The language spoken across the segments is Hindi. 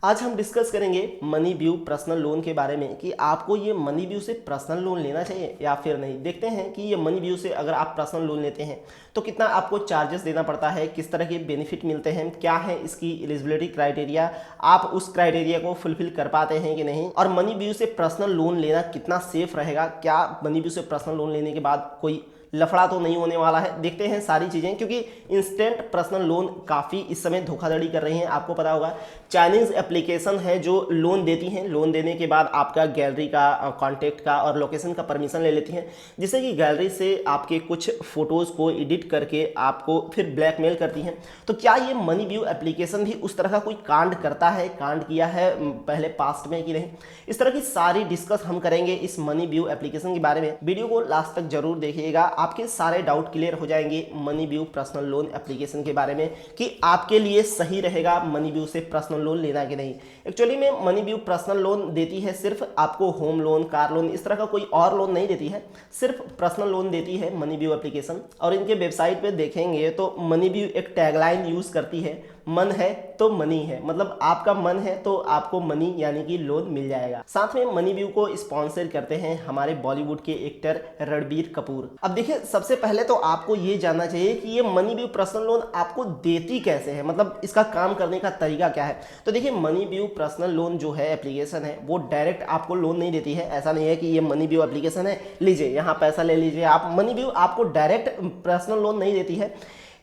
आज हम डिस्कस करेंगे मनी व्यू पर्सनल लोन के बारे में कि आपको ये मनी व्यू से पर्सनल लोन लेना चाहिए या फिर नहीं। देखते हैं कि ये मनी व्यू से अगर आप पर्सनल लोन लेते हैं तो कितना आपको चार्जेस देना पड़ता है, किस तरह के बेनिफिट मिलते हैं, क्या है इसकी एलिजिबिलिटी क्राइटेरिया, आप उस क्राइटेरिया को फुलफिल कर पाते हैं कि नहीं, और मनी व्यू से पर्सनल लोन लेना कितना सेफ रहेगा, क्या मनी व्यू से पर्सनल लोन लेने के बाद कोई लफड़ा तो नहीं होने वाला है। देखते हैं सारी चीज़ें, क्योंकि इंस्टेंट पर्सनल लोन काफ़ी इस समय धोखाधड़ी कर रही हैं। आपको पता होगा चाइनीज़ एप्लीकेशन है जो लोन देती हैं, लोन देने के बाद आपका गैलरी का, कॉन्टैक्ट का और लोकेशन का परमिशन ले लेती हैं, जिससे कि गैलरी से आपके कुछ फ़ोटोज़ को एडिट करके आपको फिर ब्लैकमेल करती हैं। तो क्या ये मनी व्यू एप्लीकेशन भी उस तरह का कोई कांड करता है, कांड किया है पहले पास्ट में कि नहीं, इस तरह की सारी डिस्कस हम करेंगे इस मनी व्यू एप्लीकेशन के बारे में। वीडियो को लास्ट तक जरूर देखिएगा, आपके सारे डाउट क्लियर हो जाएंगे money view personal loan application के बारे में कि आपके लिए सही रहेगा मनी व्यू से पर्सनल लोन लेना कि नहीं। एक्चुअली में मनी व्यू पर्सनल लोन देती है सिर्फ आपको होम लोन, कार लोन, इस तरह का कोई और लोन नहीं देती है, सिर्फ पर्सनल लोन देती है मनी व्यू एप्लीकेशन। और इनके वेबसाइट पे देखेंगे तो मनी व्यू एक टैगलाइन यूज करती है, मन है तो मनी है, मतलब आपका मन है तो आपको मनी यानी कि लोन मिल जाएगा। साथ में मनी व्यू को स्पॉन्सर करते हैं हमारे बॉलीवुड के एक्टर रणबीर कपूर। अब देखिए, सबसे पहले तो आपको ये जानना चाहिए कि ये मनी व्यू पर्सनल लोन आपको देती कैसे है, मतलब इसका काम करने का तरीका क्या है। तो देखिए, मनी व्यू पर्सनल लोन जो है एप्लीकेशन है वो डायरेक्ट आपको लोन नहीं देती है। ऐसा नहीं है कि ये मनी व्यू एप्लीकेशन है, लीजिए यहाँ पैसा ले लीजिए आप। मनी व्यू आपको डायरेक्ट पर्सनल लोन नहीं देती है।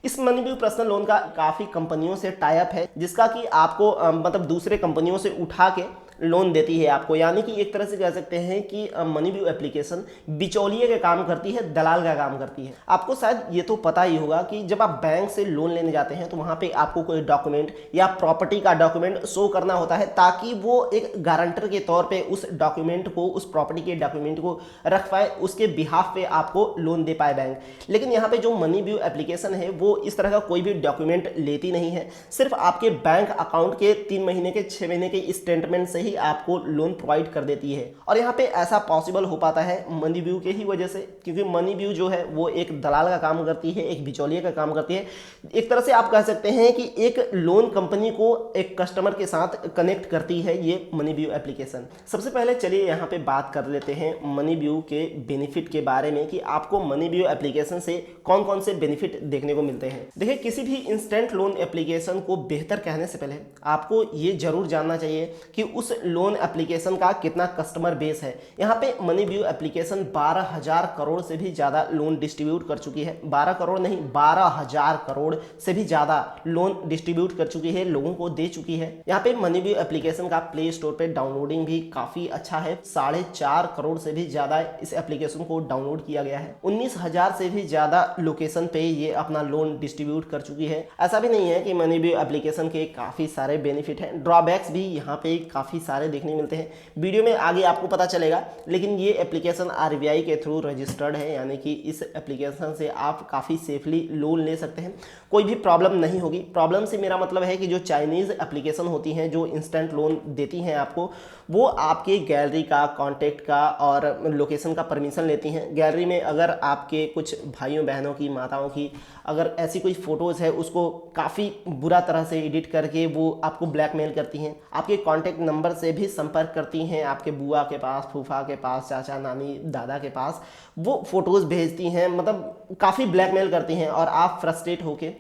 इस मनी व्यू पर्सनल लोन का काफ़ी कंपनियों से टाई अप है, जिसका कि आपको मतलब दूसरे कंपनियों से उठा के लोन देती है आपको। यानी कि एक तरह से कह सकते हैं कि मनी व्यू एप्लीकेशन बिचौलिए का काम करती है, दलाल का काम करती है। आपको शायद ये तो पता ही होगा कि जब आप बैंक से लोन लेने जाते हैं तो वहाँ पे आपको कोई डॉक्यूमेंट या प्रॉपर्टी का डॉक्यूमेंट शो करना होता है, ताकि वो एक गारंटर के तौर पे उस डॉक्यूमेंट को, उस प्रॉपर्टी के डॉक्यूमेंट को रख पाए, उसके बिहाफ पे आपको लोन दे पाए बैंक। लेकिन यहाँ पे जो मनी व्यू एप्लीकेशन है वो इस तरह का कोई भी डॉक्यूमेंट लेती नहीं है, सिर्फ आपके बैंक अकाउंट के 3 महीने के, 6 महीने के स्टेटमेंट से ही आपको लोन प्रोवाइड कर देती है। और यहाँ पे ऐसा पॉसिबल हो पाता है मनी व्यू के ही वजह से, क्योंकि मनी व्यू जो है वो एक दलाल का काम करती है, एक बिचौलिए का काम करती है। एक तरह से आप कह सकते हैं कि एक लोन कंपनी को एक कस्टमर के साथ कनेक्ट करती है ये मनी व्यू एप्लीकेशन। सबसे पहले चलिए यहाँ पे बात कर लेते हैं मनी व्यू के बेनिफिट के बारे में कि आपको मनी व्यू एप्लीकेशन से कौन कौन से बेनिफिट देखने को मिलते हैं। देखिए, किसी भी इंस्टेंट लोन एप्लीकेशन को बेहतर कहने से पहले आपको ये जरूर जानना चाहिए कि उस लोन एप्लीकेशन का कितना कस्टमर बेस है। यहाँ पे मनी व्यू एप्लीकेशन 12,000 करोड़ से भी ज़्यादा लोन डिस्ट्रीब्यूट कर चुकी है। 12 करोड़ नहीं, 12,000 करोड़ से भी ज़्यादा लोन डिस्ट्रीब्यूट कर चुकी है, लोगों को दे चुकी है। यहाँ पे मनी व्यू एप्लीकेशन का प्ले स्टोर पे डाउनलोडिंग भी काफ़ी अच्छा है। 4.5 करोड़ से भी ज़्यादा इस एप्लीकेशन को डाउनलोड किया गया है। 19,000 से भी ज़्यादा लोकेशन पे ये अपना लोन डिस्ट्रीब्यूट कर चुकी है। ऐसा भी नहीं है कि मनी व्यू एप्लीकेशन के काफ़ी सारे बेनिफिट हैं, ड्रॉबैक्स भी यहाँ पे काफ़ी सारे देखने मिलते हैं। वीडियो में आगे आपको पता चलेगा। लेकिन ये एप्लीकेशन आरबीआई के थ्रू रजिस्टर्ड है, यानी कि इस एप्लीकेशन से आप काफ़ी सेफली लोन ले सकते हैं, कोई भी प्रॉब्लम नहीं होगी। प्रॉब्लम से मेरा मतलब है कि जो चाइनीज़ एप्लीकेशन होती हैं जो इंस्टेंट लोन देती हैं आपको, वो आपके गैलरी का, कॉन्टैक्ट का और लोकेशन का परमिशन लेती हैं। गैलरी में अगर आपके कुछ भाइयों बहनों की, माताओं की अगर ऐसी कोई फ़ोटोज़ है, उसको काफ़ी बुरा तरह से एडिट करके वो आपको ब्लैकमेल करती हैं। आपके कॉन्टैक्ट नंबर से भी संपर्क करती हैं, आपके बुआ के पास, फूफा के पास, चाचा, नानी, दादा के पास वो फ़ोटोज़ भेजती हैं, मतलब काफ़ी ब्लैकमेल करती हैं। और आप फ्रस्ट्रेट होके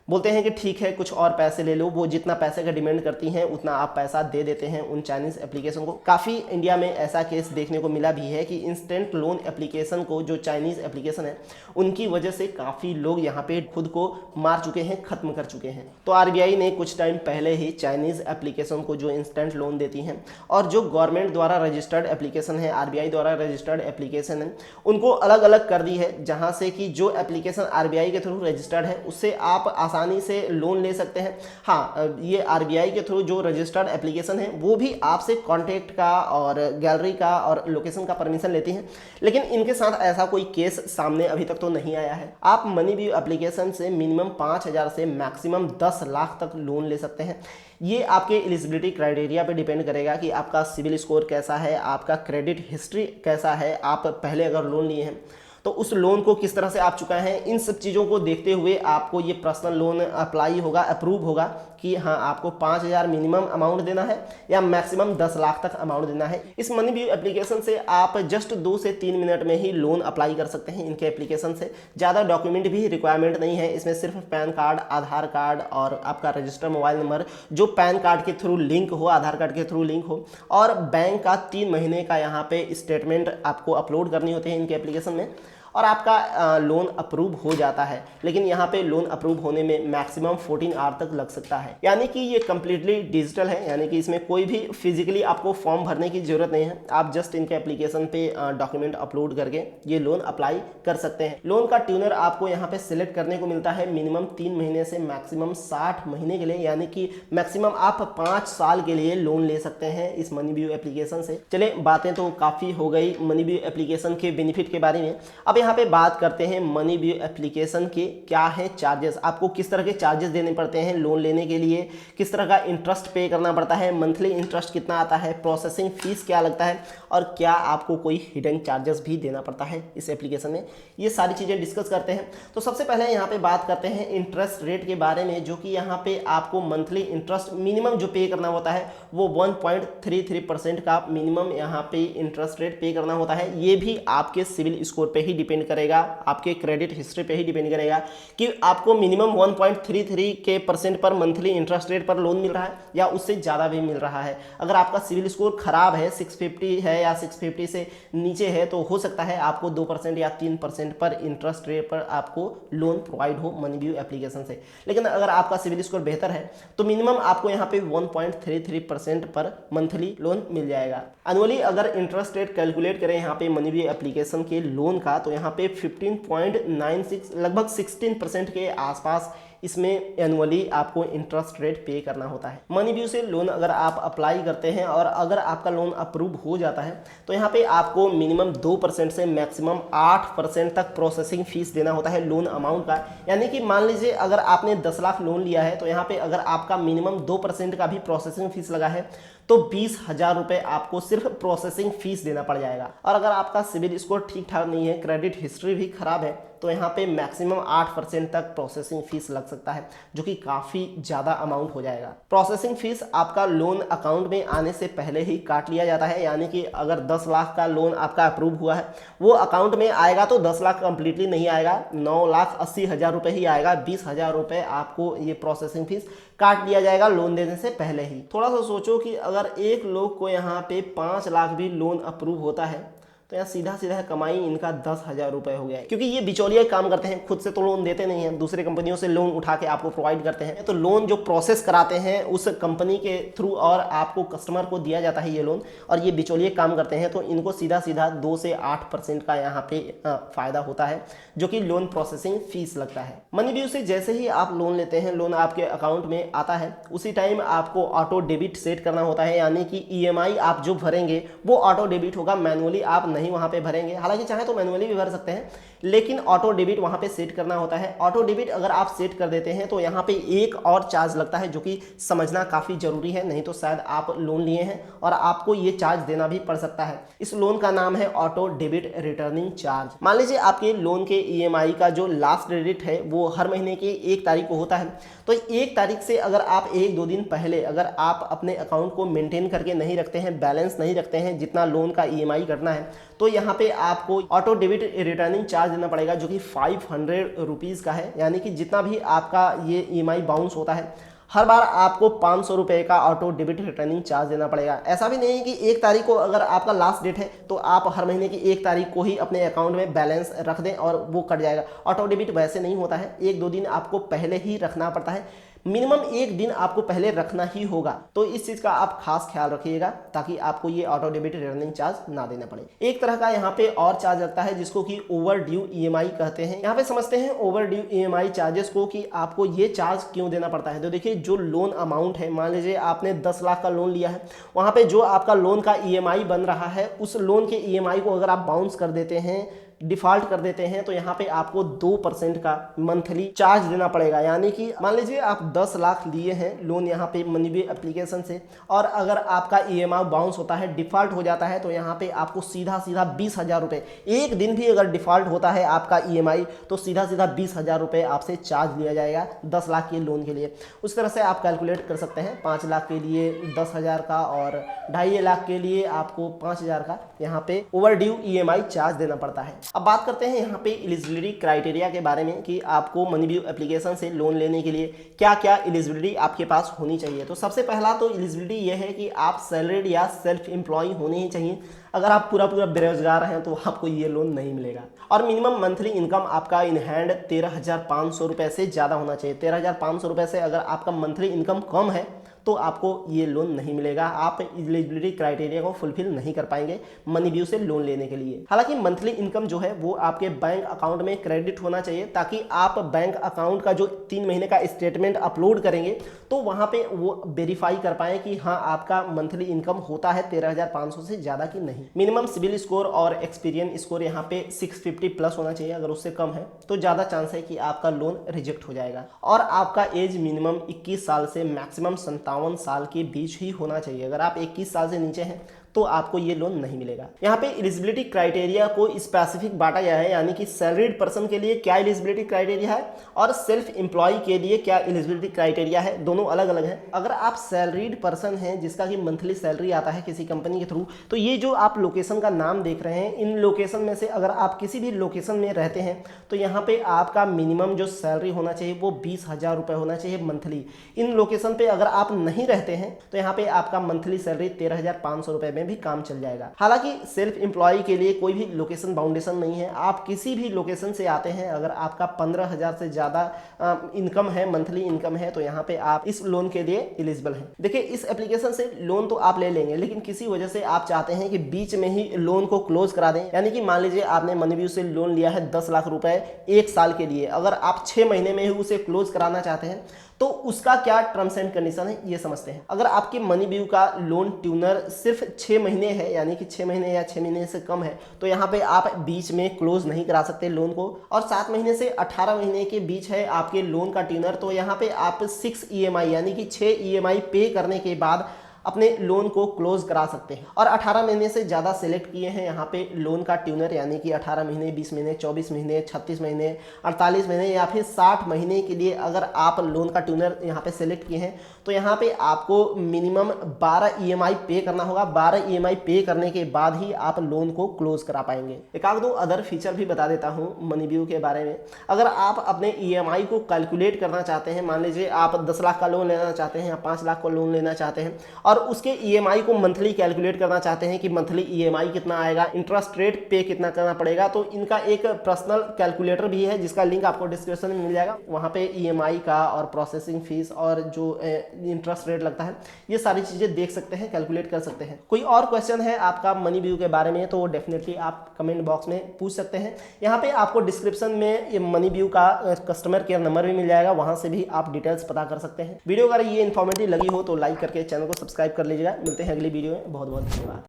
बोलते हैं कि ठीक है कुछ और पैसे ले लो, वो जितना पैसे का डिमांड करती हैं उतना आप पैसा दे देते हैं उन चाइनीज़ एप्लीकेशन को। काफ़ी इंडिया में ऐसा केस देखने को मिला भी है कि इंस्टेंट लोन एप्लीकेशन को, जो चाइनीज़ एप्लीकेशन है, उनकी वजह से काफ़ी लोग यहाँ पे खुद को मार चुके हैं, ख़त्म कर चुके हैं। तो आरबीआई ने कुछ टाइम पहले ही चाइनीज़ एप्लीकेशन को, जो इंस्टेंट लोन देती हैं और जो गवर्नमेंट द्वारा रजिस्टर्ड एप्लीकेशन है, आरबीआई द्वारा रजिस्टर्ड एप्लीकेशन है, उनको अलग अलग कर दी है, जहाँ से कि जो एप्लीकेशन आरबीआई के थ्रू रजिस्टर्ड है उससे आप आसानी से लोन ले सकते हैं। हाँ, ये आरबीआई के थ्रू जो रजिस्टर्ड एप्लीकेशन है वो भी आपसे कॉन्टैक्ट का और गैलरी का और लोकेशन का परमिशन लेती हैं, लेकिन इनके साथ ऐसा कोई केस सामने अभी तक तो नहीं आया है। आप मनी व्यू एप्लीकेशन से मिनिमम 5,000 से मैक्सिमम 10 लाख तक लोन ले सकते हैं। ये आपके एलिजिबिलिटी क्राइटेरिया पे डिपेंड करेगा कि आपका सिविल स्कोर कैसा है, आपका क्रेडिट हिस्ट्री कैसा है, आप पहले अगर लोन लिए हैं तो उस लोन को किस तरह से आप चुकाए हैं। इन सब चीज़ों को देखते हुए आपको ये पर्सनल लोन अप्लाई होगा, अप्रूव होगा कि हाँ आपको 5,000 मिनिमम अमाउंट देना है या मैक्सिमम 10 लाख तक अमाउंट देना है। इस मनी व्यू एप्लीकेशन से आप जस्ट 2 से 3 मिनट में ही लोन अप्लाई कर सकते हैं। इनके एप्लीकेशन से ज़्यादा डॉक्यूमेंट भी रिक्वायरमेंट नहीं है, इसमें सिर्फ पैन कार्ड, आधार कार्ड और आपका रजिस्टर मोबाइल नंबर जो पैन कार्ड के थ्रू लिंक हो, आधार कार्ड के थ्रू लिंक हो, और बैंक का 3 महीने का यहाँ पे स्टेटमेंट आपको अपलोड करनी होती है इनके एप्लीकेशन में, और आपका लोन अप्रूव हो जाता है। लेकिन यहाँ पे लोन अप्रूव होने में मैक्सिमम 14 आवर तक लग सकता है। यानी कि ये कम्प्लीटली डिजिटल है, यानी कि इसमें कोई भी फिजिकली आपको फॉर्म भरने की जरूरत नहीं है। आप जस्ट इनके एप्लीकेशन पे डॉक्यूमेंट अपलोड करके ये लोन अप्लाई कर सकते हैं। लोन का ट्यूनर आपको यहाँ पे सिलेक्ट करने को मिलता है मिनिमम 3 महीने से मैक्सिमम 60 महीने के लिए, यानी कि मैक्सिमम आप 5 साल के लिए लोन ले सकते हैं इस मनी व्यू एप्लीकेशन से। चले, बातें तो काफ़ी हो गई मनी व्यू एप्लीकेशन के बेनिफिट के बारे में। अब यहाँ पे बात करते हैं मनी व्यू एप्लीकेशन के क्या है चार्जेस, आपको किस तरह के चार्जेस देने पड़ते हैं लोन लेने के लिए, किस तरह का इंटरेस्ट पे करना पड़ता है, मंथली इंटरेस्ट कितना आता है, प्रोसेसिंग फीस क्या लगता है, और क्या आपको कोई हिडन चार्जेस भी देना पड़ता है इस एप्लीकेशन में। ये सारी चीज़ें डिस्कस करते हैं। तो सबसे पहले यहाँ पे बात करते हैं इंटरेस्ट रेट के बारे में, जो कि यहाँ पे आपको मंथली इंटरेस्ट मिनिमम जो पे करना होता है वो 1.33% का मिनिमम यहाँ पे इंटरेस्ट रेट पे करना होता है। ये भी आपके सिविल स्कोर पे ही डिपेंड करेगा, आपके क्रेडिट हिस्ट्री पे ही डिपेंड करेगा कि आपको मिनिमम 1.33 के % पर मंथली इंटरेस्ट रेट पर लोन मिल रहा है या उससे ज़्यादा भी मिल रहा है। अगर आपका सिविल स्कोर खराब है, 650 है या 650 से नीचे है, तो हो सकता है आपको 2% या 3% पर इंटरेस्ट रेट पर आपको लोन प्रोवाइड हो मनी व्यू एप्लीकेशन से। लेकिन अगर आपका सिविल स्कोर बेहतर है तो मिनिमम आपको यहाँ पे 1.33% पर मंथली लोन मिल जाएगा। एनुअली अगर इंटरेस्ट रेट कैलकुलेट करें यहाँ पे मनी व्यू एप्लीकेशन के लोन का, तो यहाँ पे 15.96 लगभग 16% के आसपास इसमें एनुअली आपको इंटरेस्ट रेट पे करना होता है। मनी व्यू से लोन अगर आप अप्लाई करते हैं और अगर आपका लोन अप्रूव हो जाता है तो यहाँ पे आपको मिनिमम 2% से मैक्सिमम 8% तक प्रोसेसिंग फीस देना होता है लोन अमाउंट का। यानी कि मान लीजिए अगर आपने 10 लाख लोन लिया है तो यहाँ पे अगर आपका मिनिमम 2% का भी प्रोसेसिंग फीस लगा है तो 20,000 रुपये आपको सिर्फ प्रोसेसिंग फीस देना पड़ जाएगा। और अगर आपका सिविल स्कोर ठीक ठाक नहीं है, क्रेडिट हिस्ट्री भी खराब है, तो यहाँ पे मैक्सिमम 8% तक प्रोसेसिंग फीस लग सकता है, जो कि काफ़ी ज़्यादा अमाउंट हो जाएगा। प्रोसेसिंग फीस आपका लोन अकाउंट में आने से पहले ही काट लिया जाता है। यानी कि अगर 10 लाख का लोन आपका अप्रूव हुआ है, वो अकाउंट में आएगा तो 10 लाख कंप्लीटली नहीं आएगा, 9,80,000 रुपये ही आएगा। 20,000 रुपये आपको ये प्रोसेसिंग फीस काट लिया जाएगा लोन देने से पहले ही। थोड़ा सा सोचो कि अगर एक लोग को यहाँ पे 5 लाख भी लोन अप्रूव होता है तो यहाँ सीधा सीधा कमाई इनका 10,000 रुपये हो गया। क्योंकि ये बिचौलिया काम करते हैं, खुद से तो लोन देते नहीं हैं, दूसरे कंपनियों से लोन उठा के आपको प्रोवाइड करते हैं। तो लोन जो प्रोसेस कराते हैं उस कंपनी के थ्रू और आपको कस्टमर को दिया जाता है ये लोन, और ये बिचौलिया काम करते हैं तो इनको सीधा सीधा 2 से 8% का यहाँ पे फायदा होता है, जो कि लोन प्रोसेसिंग फीस लगता है। मनी व्यू से जैसे ही आप लोन लेते हैं, लोन आपके अकाउंट में आता है, उसी टाइम आपको ऑटो डेबिट सेट करना होता है। यानी कि EMI आप जो भरेंगे वो ऑटो डेबिट होगा, मैनुअली आप नहीं वहाँ पे भरेंगे। हालांकि चाहे तो मैनुअली भी भर सकते हैं, लेकिन ऑटो डेबिट वहाँ पे सेट करना होता है। ऑटो डेबिट अगर आप सेट कर देते हैं तो यहाँ पे एक और चार्ज लगता है, जो कि समझना काफ़ी जरूरी है, नहीं तो शायद आप लोन लिए हैं और आपको ये चार्ज देना भी पड़ सकता है। इस लोन का नाम है ऑटो डेबिट रिटर्निंग चार्ज। मान लीजिए आपके लोन के EMI का जो लास्ट क्रेडिट है वो हर महीने की 1 तारीख को होता है, तो 1 तारीख से अगर आप 1-2 दिन पहले अगर आप अपने अकाउंट को मेंटेन करके नहीं रखते हैं, बैलेंस नहीं रखते हैं जितना लोन का EMI करना है, तो यहाँ पे आपको ऑटो डेबिट रिटर्निंग चार्ज देना पड़ेगा, जो कि 500 रुपीज़ का है। यानी कि जितना भी आपका ये EMI बाउंस होता है, हर बार आपको 500 रुपये का ऑटो डेबिट रिटर्निंग चार्ज देना पड़ेगा। ऐसा भी नहीं है कि 1 तारीख को अगर आपका लास्ट डेट है तो आप हर महीने की 1 तारीख को ही अपने अकाउंट में बैलेंस रख दें और वो कट जाएगा। ऑटो डेबिट वैसे नहीं होता है, 1-2 दिन आपको पहले ही रखना पड़ता है, मिनिमम 1 दिन आपको पहले रखना ही होगा। तो इस चीज़ का आप खास ख्याल रखिएगा ताकि आपको ये ऑटो डेबिट रिटर्निंग चार्ज ना देना पड़े। एक तरह का यहाँ पे और चार्ज लगता है जिसको कि ओवर ड्यू EMI कहते हैं। यहाँ पे समझते हैं ओवर ड्यू EMI चार्जेस को कि आपको ये चार्ज क्यों देना पड़ता है। तो देखिए, जो लोन अमाउंट है, मान लीजिए आपने 10 लाख का लोन लिया है, वहाँ पे जो आपका लोन का EMI बन रहा है, उस लोन के EMI को अगर आप बाउंस कर देते हैं डिफॉल्ट कर देते हैं तो यहाँ पे आपको 2% का मंथली चार्ज देना पड़ेगा। यानी कि मान लीजिए आप 10 लाख लिए हैं लोन यहाँ पे मनीबियो एप्लीकेशन से, और अगर आपका ईएमआई बाउंस होता है, डिफॉल्ट हो जाता है, तो यहाँ पे आपको सीधा सीधा 20,000 रुपये, एक दिन भी अगर डिफॉल्ट होता है आपका ईएमआई तो सीधा सीधा 20,000 रुपये आपसे चार्ज लिया जाएगा 10 लाख के लोन के लिए। उस तरह से आप कैलकुलेट कर सकते हैं, 5 लाख के लिए 10,000 का और 2.5 लाख के लिए आपको 5,000 का यहाँ पे ओवरड्यू ईएमआई चार्ज देना पड़ता है। अब बात करते हैं यहाँ पे एलिजिबिलिटी क्राइटेरिया के बारे में कि आपको मनीबियो एप्लीकेशन से लोन लेने के लिए क्या क्या एलिजिबिलिटी आपके पास होनी चाहिए। तो सबसे पहला तो एलिजिबिलिटी ये है कि आप सैलरीड या सेल्फ एम्प्लॉय होने ही चाहिए। अगर आप पूरा बेरोजगार हैं तो आपको ये लोन नहीं मिलेगा। और मिनिमम मंथली इनकम आपका इन हैंड 13,500 रुपये से ज़्यादा होना चाहिए। 13,500 रुपये से अगर आपका मंथली इनकम कम है तो आपको ये लोन नहीं मिलेगा, आप एलिजिबिलिटी क्राइटेरिया को फुलफिल नहीं कर पाएंगे मनीबियो से लोन लेने के लिए। हालांकि मंथली इनकम जो है वो आपके बैंक अकाउंट में क्रेडिट होना चाहिए, ताकि आप बैंक अकाउंट का जो 3 महीने का स्टेटमेंट अपलोड करेंगे तो वहां पे वो वेरीफाई कर पाए कि हाँ आपका मंथली इनकम होता है 13,500 से ज़्यादा कि नहीं। मिनिमम सिविल स्कोर और एक्सपीरियंस स्कोर यहाँ पे 650 प्लस होना चाहिए। अगर उससे कम है तो ज़्यादा चांस है कि आपका लोन रिजेक्ट हो जाएगा। और आपका एज मिनिमम 21 साल से मैक्सिमम 57 साल के बीच ही होना चाहिए। अगर आप 21 साल से नीचे हैं तो आपको ये लोन नहीं मिलेगा। यहाँ पे एलिजिबिलिटी क्राइटेरिया को स्पेसिफिक बांटा गया है, यानी कि सैलरीड पर्सन के लिए क्या एलिजिबिलिटी क्राइटेरिया है और सेल्फ एम्प्लॉय के लिए क्या एलिजिबिलिटी क्राइटेरिया है, दोनों अलग अलग हैं। अगर आप सैलरीड पर्सन हैं जिसका कि मंथली सैलरी आता है किसी कंपनी के थ्रू, तो ये जो आप लोकेशन का नाम देख रहे हैं, इन लोकेशन में से अगर आप किसी भी लोकेशन में रहते हैं तो यहाँ पे आपका मिनिमम जो सैलरी होना चाहिए वो 20,000 रुपये होना चाहिए मंथली। इन लोकेशन पे अगर आप नहीं रहते हैं तो यहाँ पे आपका मंथली सैलरी 13,500 रुपये भी काम चल जाएगा। हालांकि सेल्फ एम्प्लॉय के लिए कोई भी लोकेशन बाउंडेशन नहीं है, आप किसी भी लोकेशन से आते हैं, अगर आपका 15,000 से ज़्यादा इनकम है, मंथली इनकम है, तो यहाँ पे आप इस लोन के लिए एलिजिबल हैं। देखिए इस एप्लीकेशन से लोन तो आप ले लेंगे, लेकिन किसी वजह से आप चाहते हैं कि बीच में ही लोन को क्लोज करा दें, यानी कि मान लीजिए आपने मनीबियो से लोन लिया है 10 लाख रुपए 1 साल के लिए, अगर आप 6 महीने में ही उसे क्लोज कराना चाहते हैं तो उसका क्या टर्म्स एंड कंडीशन है ये समझते हैं। अगर आपके मनीबियो का लोन ट्यूनर सिर्फ 6 महीने है, यानी कि 6 महीने या 6 महीने से कम है, तो यहाँ पे आप बीच में क्लोज नहीं करा सकते लोन को। और 7 महीने से 18 महीने के बीच है आपके लोन का ट्यूनर, तो यहाँ पे आप 6 EMI यानी कि 6 EMI पे करने के बाद अपने लोन को क्लोज करा सकते हैं। और 18 महीने से ज़्यादा सेलेक्ट किए हैं यहाँ पे लोन का ट्यूनर, यानी कि 18 महीने, 20 महीने, 24 महीने, 36 महीने, 48 महीने या फिर 60 महीने के लिए अगर आप लोन का ट्यूनर यहाँ पे सेलेक्ट किए हैं तो यहाँ पे आपको मिनिमम 12 EMI पे करना होगा। 12 EMI पे करने के बाद ही आप लोन को क्लोज करा पाएंगे। एक आध दो अदर फीचर भी बता देता हूँ मनीबियो के बारे में। अगर आप अपने EMI को कैलकुलेट करना चाहते हैं, मान लीजिए आप 10 लाख का लोन लेना चाहते हैं या 5 लाख का लोन लेना चाहते हैं और उसके EMI को मंथली कैलकुलेट करना चाहते हैं कि मंथली EMI कितना आएगा, इंटरेस्ट रेट पे कितना करना पड़ेगा, तो इनका एक पर्सनल कैलकुलेटर भी है जिसका लिंक आपको डिस्क्रिप्शन में मिल जाएगा। वहाँ पे EMI का और प्रोसेसिंग फीस और जो इंटरेस्ट रेट लगता है ये सारी चीज़ें देख सकते हैं, कैलकुलेट कर सकते हैं। कोई और क्वेश्चन है आपका मनीबियो के बारे में तो डेफिनेटली आप कमेंट बॉक्स में पूछ सकते हैं। यहाँ पे आपको डिस्क्रिप्शन में ये मनीबियो का कस्टमर केयर नंबर भी मिल जाएगा, वहाँ से भी आप डिटेल्स पता कर सकते हैं। वीडियो अगर ये इन्फॉर्मेटिव लगी हो तो लाइक करके चैनल को सब्सक्राइब कर लीजिएगा। मिलते हैं अगली वीडियो में, बहुत बहुत धन्यवाद।